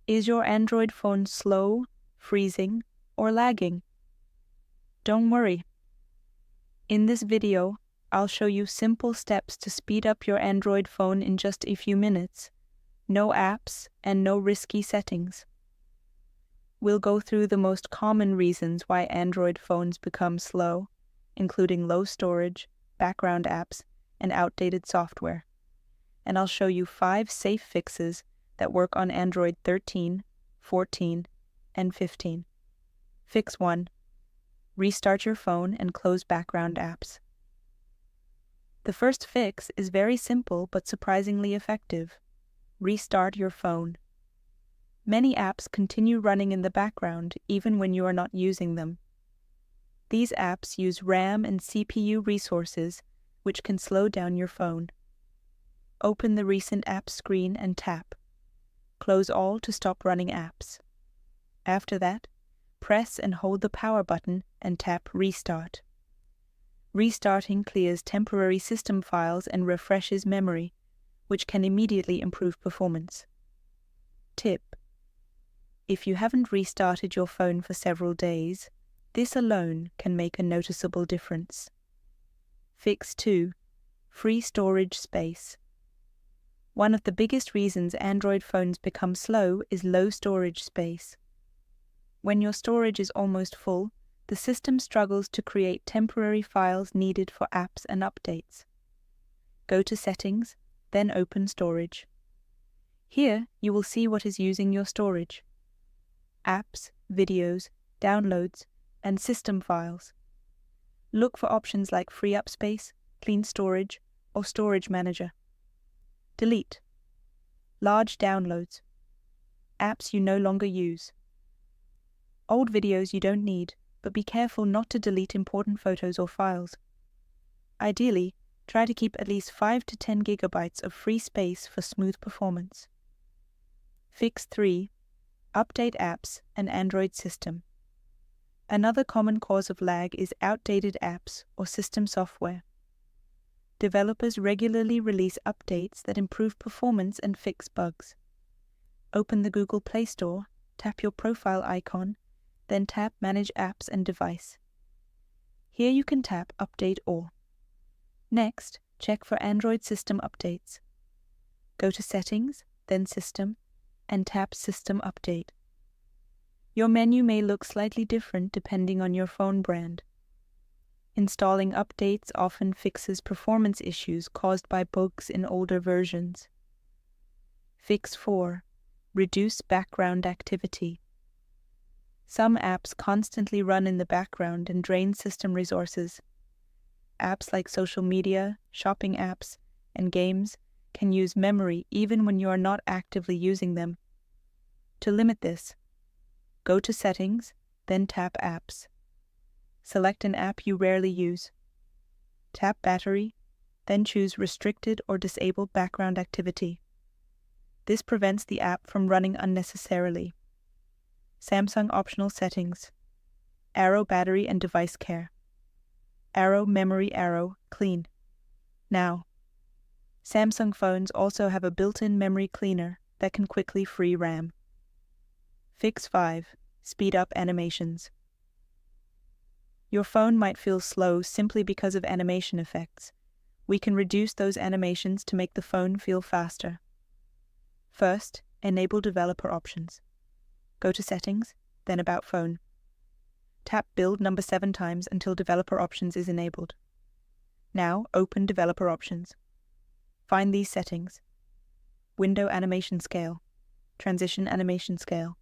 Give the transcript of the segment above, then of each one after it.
Is your Android phone slow, freezing, or lagging? Don't worry. In this video, I'll show you simple steps to speed up your Android phone in just a few minutes. No apps and no risky settings. We'll go through the most common reasons why Android phones become slow, including low storage, background apps, and outdated software. And I'll show you 5 safe fixes that work on Android 13, 14, and 15. Fix 1. Restart your phone and close background apps. The first fix is very simple but surprisingly effective. Restart your phone. Many apps continue running in the background even when you are not using them. These apps use RAM and CPU resources, which can slow down your phone. Open the recent app screen and tap. Close all to stop running apps. After that, press and hold the power button and tap Restart. Restarting clears temporary system files and refreshes memory, which can immediately improve performance. Tip: if you haven't restarted your phone for several days, this alone can make a noticeable difference. Fix 2. Free storage space. One of the biggest reasons Android phones become slow is low storage space. When your storage is almost full, the system struggles to create temporary files needed for apps and updates. Go to Settings, then open Storage. Here, you will see what is using your storage: apps, videos, downloads, and system files. Look for options like Free Up Space, Clean Storage, or Storage Manager. Delete. Large downloads. Apps you no longer use. Old videos you don't need, but be careful not to delete important photos or files. Ideally, try to keep at least 5 to 10 gigabytes of free space for smooth performance. Fix 3. Update apps and Android system. Another common cause of lag is outdated apps or system software. Developers regularly release updates that improve performance and fix bugs. Open the Google Play Store, tap your profile icon, then tap Manage Apps and Device. Here you can tap Update All. Next, check for Android system updates. Go to Settings, then System, and tap System Update. Your menu may look slightly different depending on your phone brand. Installing updates often fixes performance issues caused by bugs in older versions. Fix 4. Reduce background activity. Some apps constantly run in the background and drain system resources. Apps like social media, shopping apps, and games can use memory even when you are not actively using them. To limit this, go to Settings, then tap Apps. Select an app you rarely use. Tap Battery, then choose Restricted or Disabled Background Activity. This prevents the app from running unnecessarily. Samsung Optional Settings. Arrow Battery and Device Care. Arrow Memory Arrow Clean. Now, Samsung phones also have a built-in memory cleaner that can quickly free RAM. Fix 5. Speed up animations. Your phone might feel slow simply because of animation effects. We can reduce those animations to make the phone feel faster. First, enable developer options. Go to Settings, then About Phone. Tap Build 7 times until developer options is enabled. Now, open developer options. Find these settings: Window Animation Scale, Transition Animation Scale,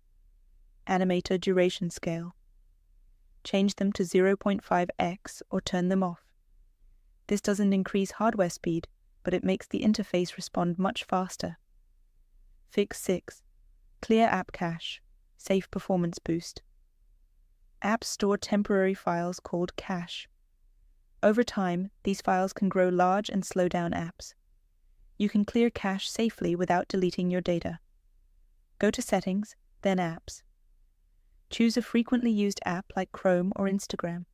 Animator Duration Scale. Change them to 0.5x or turn them off. This doesn't increase hardware speed, but it makes the interface respond much faster. Fix 6. Clear App Cache, Safe Performance Boost. Apps store temporary files called cache. Over time, these files can grow large and slow down apps. You can clear cache safely without deleting your data. Go to Settings, then Apps. Choose a frequently used app like Chrome or Instagram.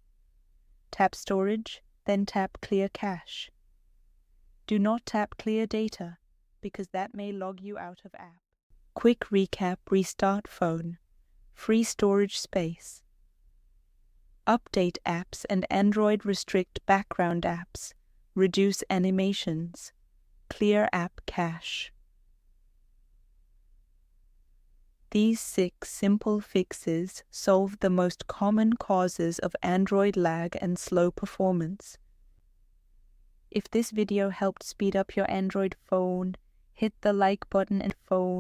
Tap Storage, then tap Clear Cache. Do not tap Clear Data, because that may log you out of app. Quick recap: restart phone, free storage space. Update apps and Android restrict background apps, reduce animations, clear app cache. These 6 simple fixes solve the most common causes of Android lag and slow performance. If this video helped speed up your Android phone, hit the like button and phone.